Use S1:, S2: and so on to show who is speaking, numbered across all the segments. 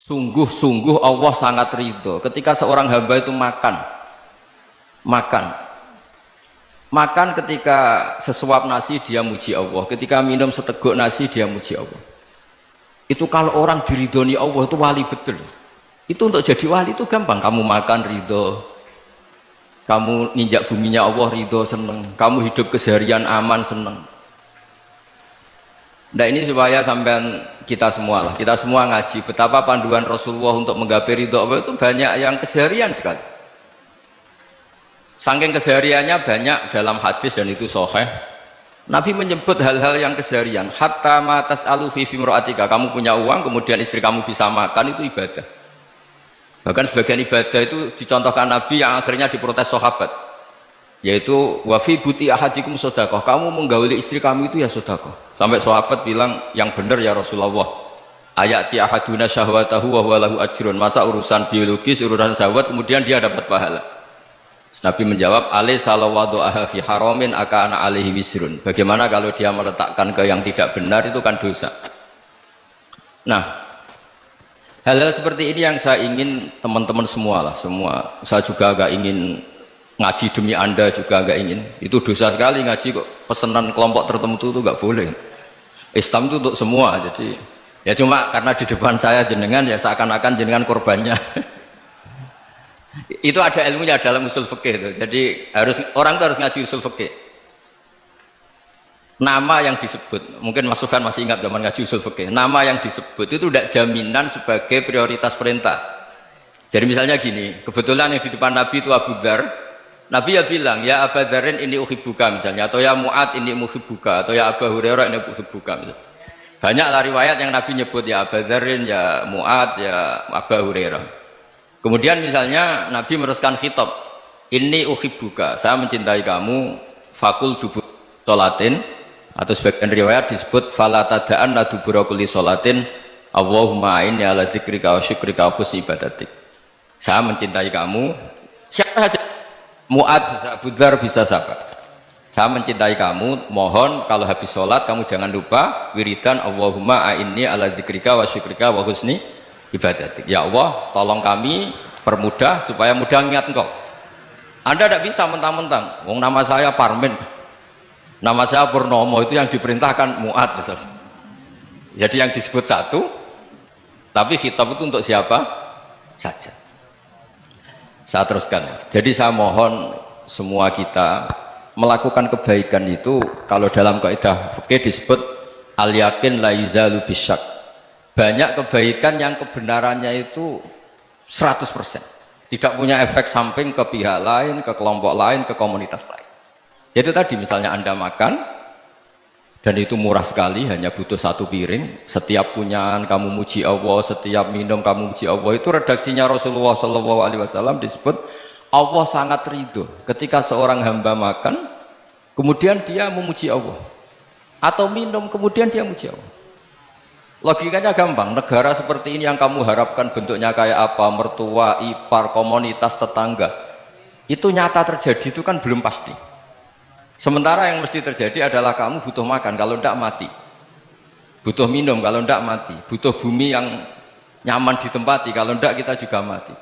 S1: Sungguh-sungguh Allah sangat ridho ketika seorang hamba itu makan makan ketika sesuap nasi dia muji Allah, ketika minum seteguk nasi dia muji Allah. Itu kalau orang diridhoni Allah itu wali betul. Itu untuk jadi wali itu gampang, kamu makan ridho, kamu nginjak buminya Allah ridho seneng, kamu hidup keseharian aman seneng. Nah ini supaya sampean kita semua ngaji betapa panduan Rasulullah untuk menggapai ridho Allah itu banyak yang keseharian sekali. Saking kesehariannya banyak dalam hadis dan itu sahih. Nabi menyebut hal-hal yang keseharian. Hatta ma tas'alu fi imra'atika, kamu punya uang kemudian istri kamu bisa makan, itu ibadah. Bahkan sebagian ibadah itu dicontohkan Nabi yang akhirnya diprotes sahabat, yaitu wa fi buti ahadikum sedekah, kamu menggauli istri kamu itu ya sedekah. Sampai sahabat bilang, yang benar ya Rasulullah, ayati ahaduna syahwatahu wa huwa lahu ajrun, masa urusan biologis, urusan syahwat kemudian dia dapat pahala. Nabi menjawab, alaysa lawadhu'aha fi haramin akana alaihi wisrun, bagaimana kalau dia meletakkan ke yang tidak benar, itu kan dosa. Nah, hal-hal seperti ini yang saya ingin teman-teman semua, saya juga agak ingin ngaji demi Anda, juga agak ingin. Itu dosa sekali ngaji kok pesanan kelompok tertentu itu nggak boleh. Islam itu untuk semua, jadi ya cuma karena di depan saya jenengan ya seakan-akan jenengan korbannya. Itu ada ilmunya dalam usul fikih itu. Jadi orang itu harus ngaji usul fikih. Nama yang disebut, mungkin Mas Sufyan masih ingat zaman ngaji usul fikih, nama yang disebut itu tidak jaminan sebagai prioritas perintah. Jadi misalnya gini, kebetulan yang di depan Nabi itu Abu Dzar, Nabi ya bilang, ya Abu Dzarin ini uhibbuka misalnya, atau ya Mu'ad ini uhibbuka, atau ya Abu Hurairah ini uhibbuka misalnya. Banyaklah riwayat yang Nabi nyebut ya Abu Dzarin, ya Mu'ad, ya Abu Hurairah. Kemudian misalnya Nabi meneruskan khitab, ini uhibbuka, saya mencintai kamu, fakul dubur sholatin, atau sebagian riwayat disebut fala tada'anna dubura kulli sholatin Allahumma inni ala dzikrika wa syukrika wa husni ibadatik. Saya mencintai kamu, siapa saja, Mu'ad bisa, Abu Dzar bisa, sahabat. Saya mencintai kamu, mohon kalau habis sholat kamu jangan lupa wiridan Allahumma a'inni ala dzikrika wa syukrika wa husni ibadatik. Ya Allah, tolong kami permudah supaya mudah ingat Engkau. Anda tidak bisa mentang-mentang, wong nama saya Parmin, nama saya Purnomo, itu yang diperintahkan Mu'ad misalnya. Jadi yang disebut satu, tapi khitab itu untuk siapa saja. Saya teruskan. Jadi saya mohon semua kita melakukan kebaikan itu, kalau dalam kaidah fikih disebut al yakin la yuzalu bisyak. Banyak kebaikan yang kebenarannya itu 100%, tidak punya efek samping ke pihak lain, ke kelompok lain, ke komunitas lain. Itu tadi misalnya Anda makan dan itu murah sekali, hanya butuh satu piring, setiap punyaan kamu muji Allah, setiap minum kamu muji Allah. Itu redaksinya Rasulullah SAW disebut Allah sangat ridho ketika seorang hamba makan kemudian dia memuji Allah, atau minum kemudian dia muji Allah. Logikanya gampang, negara seperti ini yang kamu harapkan bentuknya kayak apa, mertua, ipar, komunitas, tetangga, itu nyata terjadi itu kan belum pasti. Sementara yang mesti terjadi adalah kamu butuh makan, kalau tidak mati, butuh minum, kalau tidak mati, butuh bumi yang nyaman ditempati, kalau tidak kita juga mati.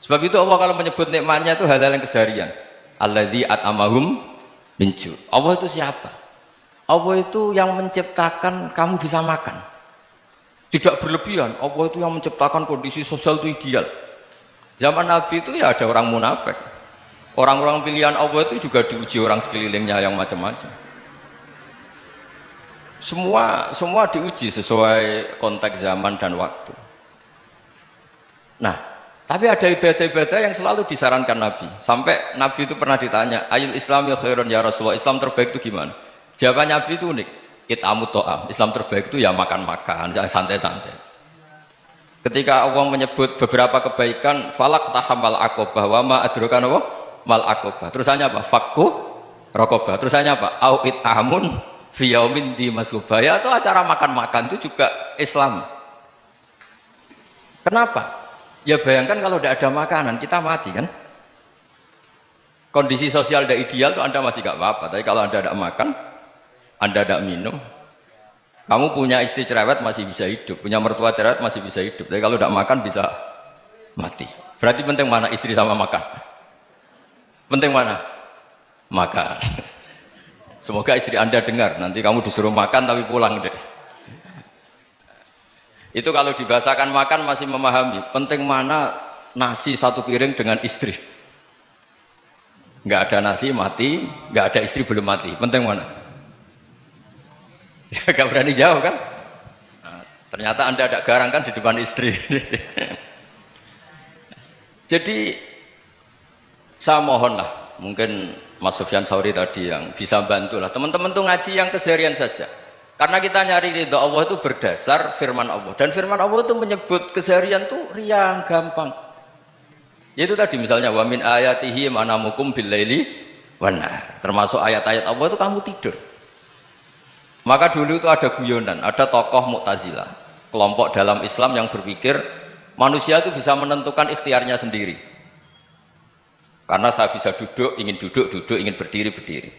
S1: Sebab itu Allah kalau menyebut nikmatnya itu hal-hal yang keseharian. Alladzi at'amahum min ju'. Allah itu siapa? Allah itu yang menciptakan kamu bisa makan, tidak berlebihan. Allah itu yang menciptakan kondisi sosial itu ideal. Zaman Nabi itu ya ada orang munafik, orang-orang pilihan Allah itu juga diuji orang sekelilingnya yang macam-macam. Semua diuji sesuai konteks zaman dan waktu. Nah, tapi ada ibadah-ibadah yang selalu disarankan Nabi. Sampai Nabi itu pernah ditanya, ayul islami khairun ya Rasulullah, Islam terbaik itu gimana? Jawaban Nabi itu unik, it'amut to'am, Islam terbaik itu ya makan-makan, santai-santai. Ketika Allah menyebut beberapa kebaikan, falak tahamal aqobah, wa ma adrokan apa? Mal aqobah. Terusannya apa? Fakku rokobah. Terusannya apa? Au it'amun fi yaumin di masubah. Ya, itu acara makan-makan itu juga Islam. Kenapa? Ya bayangkan kalau tidak ada makanan, kita mati kan? Kondisi sosial tidak ideal itu Anda masih gak apa-apa, tapi kalau Anda tidak makan, Anda tidak minum, Kamu punya istri cerewet masih bisa hidup, punya mertua cerewet masih bisa hidup. Tapi kalau tidak makan bisa mati. Berarti penting mana istri sama makan? Penting mana? Makan. Semoga istri Anda dengar. Nanti kamu disuruh makan tapi pulang deh. Itu kalau dibahasakan makan masih memahami. Penting mana nasi satu piring dengan istri. Nggak ada nasi mati, nggak ada istri belum mati. Penting mana? Ya, nggak berani jawab kan? Nah, ternyata Anda ada garang kan di depan istri. Jadi saya mohonlah, mungkin Mas Sufyan Sauri tadi yang bisa bantu lah. Teman-teman tuh ngaji yang keseharian saja. Karena kita nyari ridha Allah itu berdasar firman Allah. Dan firman Allah itu menyebut keseharian tuh riang, gampang. Itu tadi misalnya wa min ayatihi manamukum billaili wan nahar. Termasuk ayat-ayat Allah itu kamu tidur. Maka dulu itu ada guyonan, ada tokoh Mu'tazilah, kelompok dalam Islam yang berpikir manusia itu bisa menentukan ikhtiarnya sendiri. Karena saya bisa duduk, duduk, ingin berdiri, berdiri.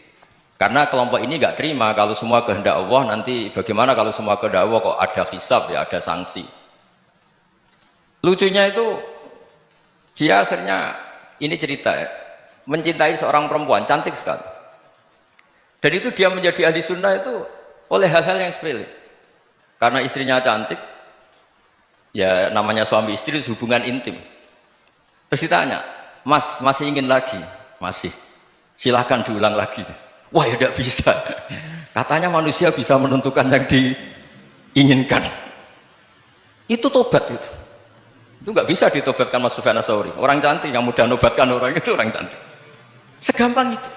S1: Karena kelompok ini nggak terima kalau semua kehendak Allah, nanti bagaimana kalau semua kehendak Allah kok ada hisab ya, ada sanksi. Lucunya itu dia akhirnya, ini cerita ya, mencintai seorang perempuan, cantik sekali. Dan itu dia menjadi ahli sunnah itu oleh hal-hal yang sepele. Karena istrinya cantik, ya namanya suami istri itu hubungan intim. Terus ditanya, Mas, masih ingin lagi? Masih. Silahkan diulang lagi. Wah ya tidak bisa. Katanya manusia bisa menentukan yang diinginkan. Itu tobat itu. Itu nggak bisa ditobatkan Mas Sufyan Ats-Tsauri. Orang cantik yang mudah nobatkan orang itu orang cantik. Segampang itu.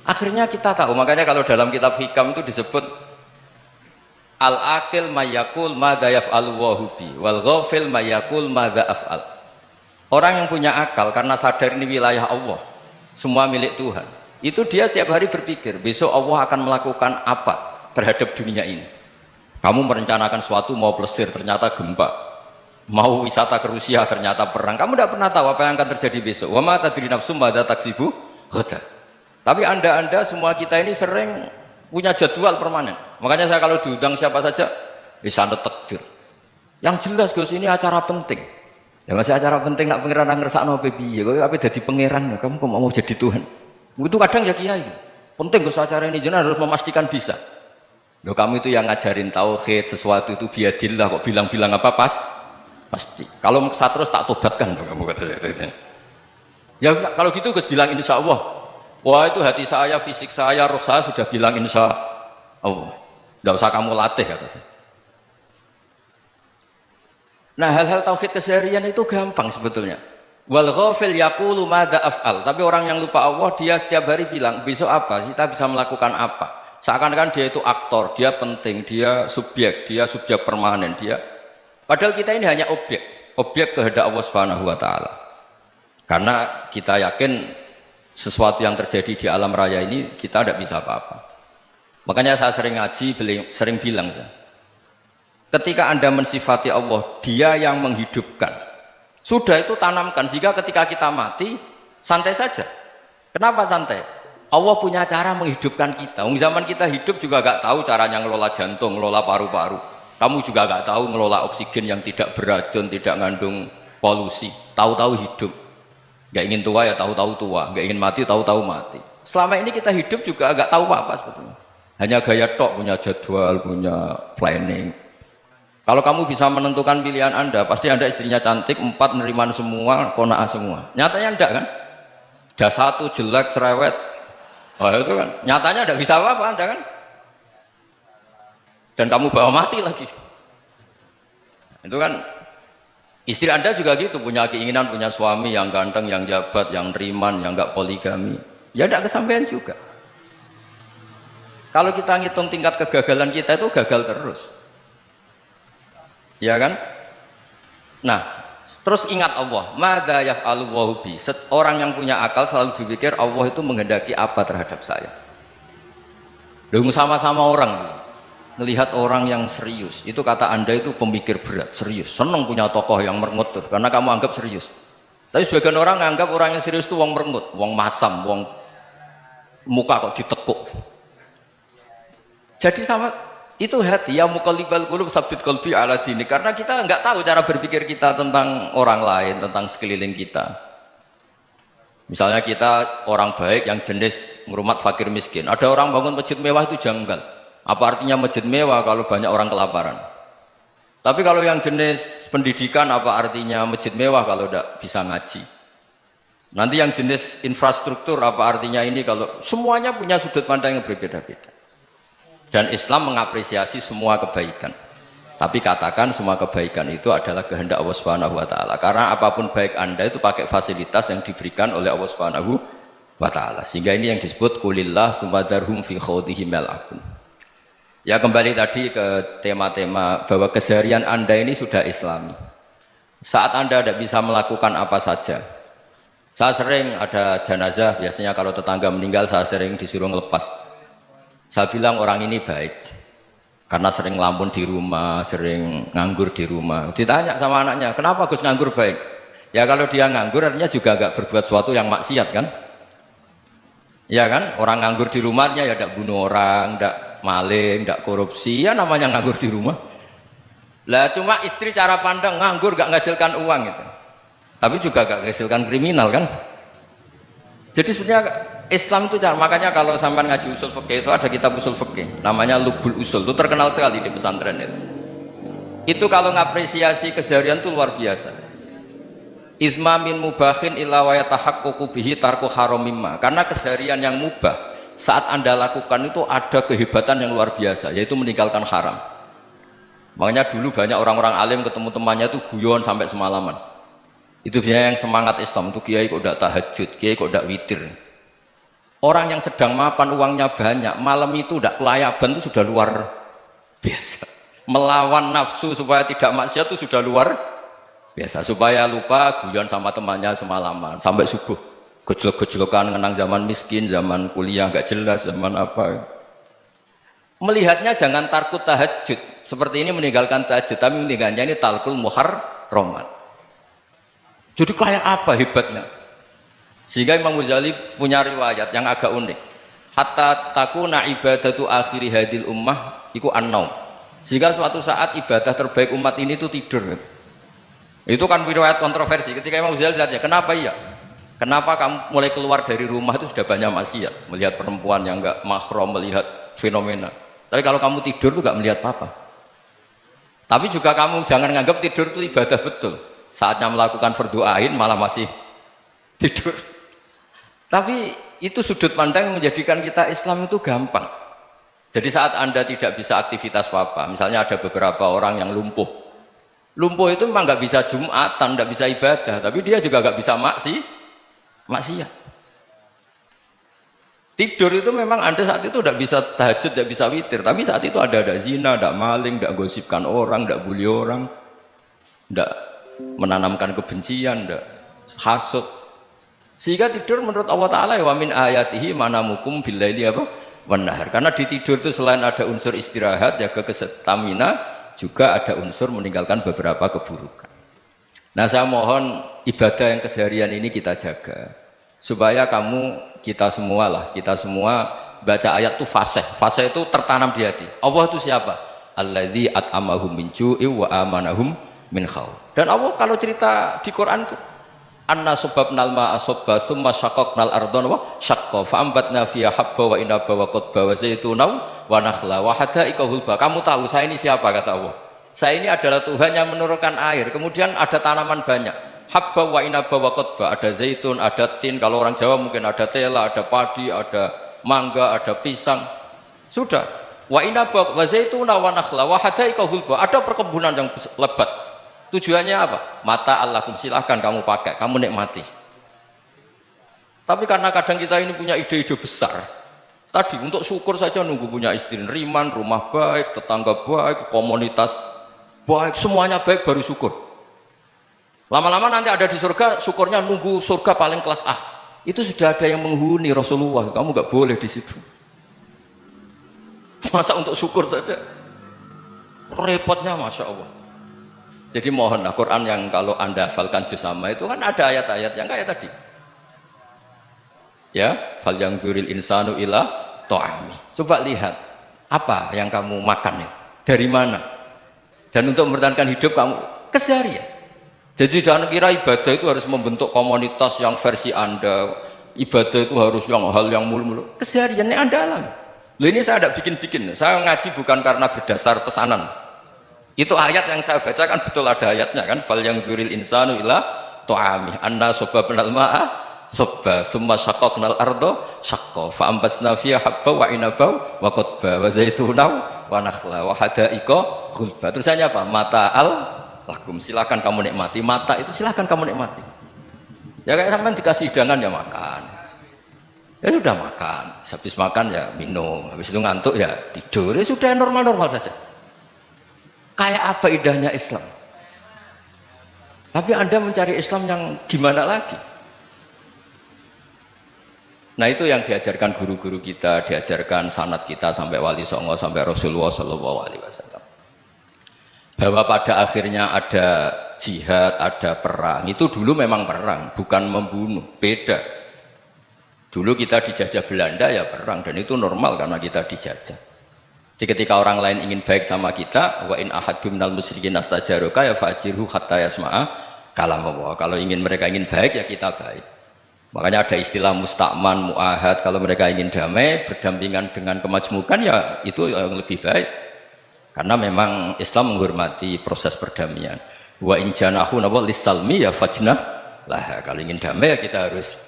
S1: Akhirnya kita tahu, makanya kalau dalam kitab Hikam itu disebut al-aqil mayyakul madza yaf'alu wa hubi wal ghafil mayyakul madza af'al. Orang yang punya akal karena sadar ini wilayah Allah, semua milik Tuhan. Itu dia tiap hari berpikir, besok Allah akan melakukan apa terhadap dunia ini. Kamu merencanakan suatu mau plesir, ternyata gempa. Mau wisata ke Rusia, ternyata perang. Kamu tidak pernah tahu apa yang akan terjadi besok. Wa ma tadri nafsum madza taksibu ghadan. Tapi anda semua kita ini sering punya jadwal permanen. Makanya saya kalau diundang siapa saja bisa takdir. Yang jelas Gus ini acara penting. Ya masih acara penting nak pangeran ngersakno piye? Kok ape dadi pangeran? Kamu kok mau jadi Tuhan? Itu kadang ya kiai. Penting Gus acara ini jenengan harus memastikan bisa. Loh kamu itu yang ngajarin tauhid, sesuatu itu biadillah kok bilang-bilang apa pasti. Kalau saya terus tak tobatkan loh kamu kata saya itu. Ya kalau gitu Gus bilang insya Allah. Wah itu hati saya, fisik saya, roh saya sudah bilang insya Allah. Tidak usah kamu latih kata saya. Nah hal-hal tauhid keseharian itu gampang sebetulnya. Wal ghafil yaqulu madza af'al. Tapi orang yang lupa Allah dia setiap hari bilang besok apa? Kita bisa melakukan apa? Seakan-akan dia itu aktor, dia penting, dia subjek permanen, dia. Padahal kita ini hanya objek kehendak Allah Subhanahu wa taala. Karena kita yakin sesuatu yang terjadi di alam raya ini kita tidak bisa apa-apa. Makanya saya sering ngaji, sering bilang saya, ketika Anda mensifati Allah, Dia yang menghidupkan. Sudah itu tanamkan sehingga ketika kita mati santai saja. Kenapa santai? Allah punya cara menghidupkan kita. Zaman kita hidup juga gak tahu caranya ngelola jantung, ngelola paru-paru. Kamu juga gak tahu ngelola oksigen yang tidak beracun, tidak mengandung polusi. Tahu-tahu hidup. Gak ingin tua ya tahu-tahu tua, gak ingin mati tahu-tahu mati. Selama ini kita hidup juga gak tahu apa-apa sebetulnya. Hanya gaya tok, punya jadwal, punya planning. Kalau kamu bisa menentukan pilihan Anda, pasti Anda istrinya cantik, 4 neriman semua, kona'ah semua. Nyatanya enggak kan? Ada 1 jelek, cerewet. Oh itu kan, nyatanya enggak bisa apa-apa Anda kan? Dan kamu bawa mati lagi. Itu kan, istri Anda juga gitu, punya keinginan, punya suami yang ganteng, yang jabat, yang neriman, yang enggak poligami. Ya enggak kesampaian juga. Kalau kita ngitung tingkat kegagalan kita itu gagal terus. Ya kan? Nah, terus ingat Allah, madza yaf'alu wa bi. Orang yang punya akal selalu berpikir Allah itu menghendaki apa terhadap saya. Lalu sama-sama orang melihat orang yang serius, itu kata Anda itu pemikir berat, serius, senang punya tokoh yang merengut karena kamu anggap serius. Tapi sebagian orang anggap orang yang serius itu wong merengut, wong masam, wong muka kok ditekuk. Jadi sama Itu hati, ya muqallibal qulub tsabbit qalbi ala dini. Karena kita nggak tahu cara berpikir kita tentang orang lain, tentang sekeliling kita. Misalnya kita orang baik yang jenis ngrumat fakir miskin. Ada orang bangun masjid mewah itu janggal. Apa artinya masjid mewah kalau banyak orang kelaparan? Tapi kalau yang jenis pendidikan, apa artinya masjid mewah kalau tidak bisa ngaji? Nanti yang jenis infrastruktur, apa artinya ini kalau semuanya punya sudut pandang yang berbeda-beda. Dan Islam mengapresiasi semua kebaikan. Tapi katakan semua kebaikan itu adalah kehendak Allah Subhanahu wa taala. Karena apapun baik Anda itu pakai fasilitas yang diberikan oleh Allah Subhanahu wa taala. Sehingga ini yang disebut kulillah sumadarhum fi khawdihim yal'abun. Ya kembali tadi ke tema-tema bahwa keseharian Anda ini sudah Islami. Saat Anda tidak bisa melakukan apa saja. Saya sering ada jenazah, biasanya kalau tetangga meninggal saya sering disuruh ngelepas. Saya bilang orang ini baik karena sering ngelamun di rumah, sering nganggur di rumah. Ditanya sama anaknya, kenapa Gus nganggur baik? Ya kalau dia nganggur artinya juga agak berbuat sesuatu yang maksiat kan? Ya kan? Orang nganggur di rumahnya ya tidak bunuh orang, tidak maling, tidak korupsi, ya namanya nganggur di rumah. Lah cuma istri cara pandang nganggur gak menghasilkan uang gitu. Tapi juga gak menghasilkan kriminal kan? Jadi sebenarnya Islam itu makanya kalau sampai ngaji usul fikih itu ada kitab usul fikih namanya Lubul Usul, itu terkenal sekali di pesantren itu kalau ngapresiasi keseharian itu luar biasa. Izma min mubahin illa wa yatahaqqaqu bihi tarku haramimma, karena keseharian yang mubah saat Anda lakukan itu ada kehebatan yang luar biasa, yaitu meninggalkan haram. Makanya dulu banyak orang-orang alim ketemu temannya itu guyon sampai semalaman. Itu biasanya yang semangat Islam itu, kiai kok tidak tahajud, kiai kok tidak witir. Orang yang sedang mapan uangnya banyak, malam itu tidak kelayaban itu sudah luar biasa. Melawan nafsu supaya tidak maksiat itu sudah luar biasa. Supaya lupa guyon sama temannya semalaman sampai subuh. Gejolak-gejolokan mengenang zaman miskin, zaman kuliah nggak jelas, zaman apa. Melihatnya jangan tarkut tahajud. Seperti ini meninggalkan tahajud, tapi meninggalnya ini talkul muharramat. Jadi kayak apa hebatnya? Sehingga Imam Ghazali punya riwayat yang agak unik. Hatta takuna ibadatu akhiri hadil ummah iku an-naum. Sehingga suatu saat ibadah terbaik umat ini itu tidur. Itu kan riwayat kontroversi. Ketika Imam Ghazali ditanya, kenapa iya? Kenapa kamu mulai keluar dari rumah itu sudah banyak maksiat? Melihat perempuan yang enggak mahram, melihat fenomena. Tapi kalau kamu tidur itu enggak melihat apa-apa. Tapi juga kamu jangan menganggap tidur itu ibadah betul. Saatnya melakukan fardu ain malah masih tidur. Tapi itu sudut pandang yang menjadikan kita Islam itu gampang. Jadi saat Anda tidak bisa aktivitas apa-apa, misalnya ada beberapa orang yang lumpuh. Lumpuh itu memang nggak bisa Jumatan, nggak bisa ibadah, tapi dia juga nggak bisa maksiat. Tidur itu memang Anda saat itu tidak bisa tahajud, tidak bisa witir, tapi saat itu ada zina, ada maling, tidak gosipkan orang, tidak bully orang, tidak menanamkan kebencian, tidak hasud. Sehingga tidur menurut Allah Ta'ala ya wa min ayatihi manamukum billaili apa? Wan-nahar. Karena di tidur itu selain ada unsur istirahat, jaga kestamina, juga ada unsur meninggalkan beberapa keburukan. Nah saya mohon ibadah yang keseharian ini kita jaga. Supaya kita semua baca ayat itu fasih. Fasih itu tertanam di hati. Allah itu siapa? Alladzi at'amahum min ju'i wa amanahum min khauf. Dan Allah kalau cerita di Quran itu anna subabnal ma'a subba thumma syaqaqnal ardhan wa syaqqa fa'ambatna fiha habba wa inaba wa qadba wa zaituna wa nakhla wa hadaika hulba. Kamu tahu saya ini siapa, kata Allah. Saya ini adalah Tuhan yang menurunkan air, kemudian ada tanaman banyak. Habba wa inaba wa qadba, ada zaitun, ada tin, kalau orang Jawa mungkin ada tela, ada padi, ada mangga, ada pisang. Sudah. Wa inaba wa zaituna wa nakhla wa hadaika hulba, ada perkebunan yang lebat. Tujuannya apa? Mata Allahkum, silahkan kamu pakai, kamu nikmati. Tapi karena kadang kita ini punya ide-ide besar. Tadi untuk syukur saja nunggu punya istri riman, rumah baik, tetangga baik, komunitas baik, semuanya baik baru syukur. Lama-lama nanti ada di surga, syukurnya nunggu surga paling kelas A. Itu sudah ada yang menghuni Rasulullah, kamu nggak boleh di situ. Masa untuk syukur saja? Repotnya Masya Allah. Jadi mohonlah Quran yang kalau Anda hafalkan juz sama itu kan ada ayat-ayat yang kayak tadi. Ya, fal yang dzuril insanu ila ta'ami. Coba lihat. Apa yang kamu makan ya? Dari mana? Dan untuk mempertahankan hidup kamu keseharian. Jadi jangan kira ibadah itu harus membentuk komunitas yang versi Anda. Ibadah itu harus hal yang mulu-mulu. Kesehariannya Anda alami. Loh, ini saya tidak bikin-bikin. Saya ngaji bukan karena berdasar pesanan. Itu ayat yang saya baca kan betul ada ayatnya kan. Fal yang dzuril insanu ila tu'amih anna sobabnal ma'a sobba thumma syaqaqnal ardo syaqqa fa ambasna fiha habba wa inaba wa qadba wa zaituna wa nakhla wa hadaika ghulba. Terusannya apa? Mata'al lakum, silakan kamu nikmati. Mata itu silakan kamu nikmati. Ya kayak sampean dikasih hidangan ya makan. Ya sudah makan, habis makan ya minum, habis itu ngantuk ya tidur. Ya sudah normal-normal saja. Kayak apa indahnya Islam? Tapi Anda mencari Islam yang gimana lagi? Nah itu yang diajarkan guru-guru kita, diajarkan sanad kita sampai Wali Songo, sampai Rasulullah SAW. Bahwa pada akhirnya ada jihad, ada perang. Itu dulu memang perang, bukan membunuh, beda. Dulu kita dijajah Belanda ya perang, dan itu normal karena kita dijajah. Jadi ketika orang lain ingin baik sama kita, wa in ahadum minal musyrikin astajaroka ya fajirhu hatta yasma'a kalam Allah. Kalau mereka ingin baik ya kita baik. Makanya ada istilah mustakman, muahad. Kalau mereka ingin damai, berdampingan dengan kemajmukan ya itu yang lebih baik. Karena memang Islam menghormati proses perdamaian. Wa in janahu nawal lisalmi ya fajnah lah. Kalau ingin damai ya kita harus.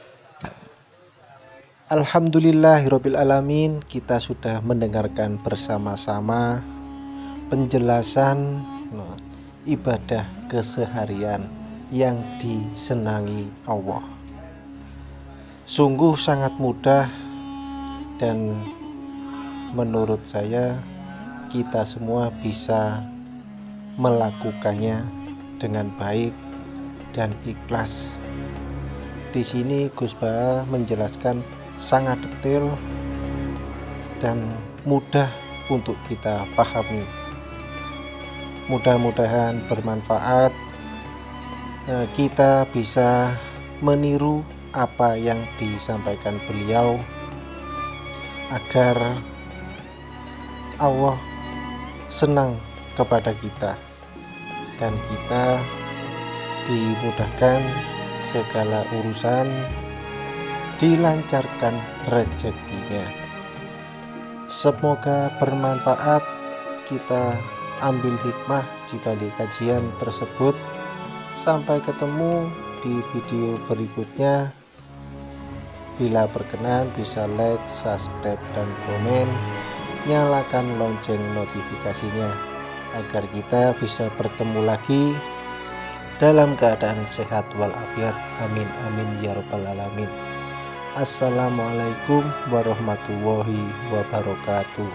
S2: Alhamdulillahirabbil alamin, kita sudah mendengarkan bersama-sama penjelasan ibadah keseharian yang disenangi Allah. Sungguh sangat mudah dan menurut saya kita semua bisa melakukannya dengan baik dan ikhlas. Di sini Gus Baha menjelaskan sangat detail dan mudah untuk kita pahami. Mudah-mudahan bermanfaat. Kita bisa meniru apa yang disampaikan beliau agar Allah senang kepada kita dan kita dimudahkan segala urusan, dilancarkan rezekinya. Semoga bermanfaat. Kita ambil hikmah di balik kajian tersebut. Sampai ketemu di video berikutnya. Bila berkenan bisa like, subscribe, dan komen. Nyalakan lonceng notifikasinya agar kita bisa bertemu lagi dalam keadaan sehat walafiat. Amin amin ya rabbal alamin. Assalamualaikum warahmatullahi wabarakatuh.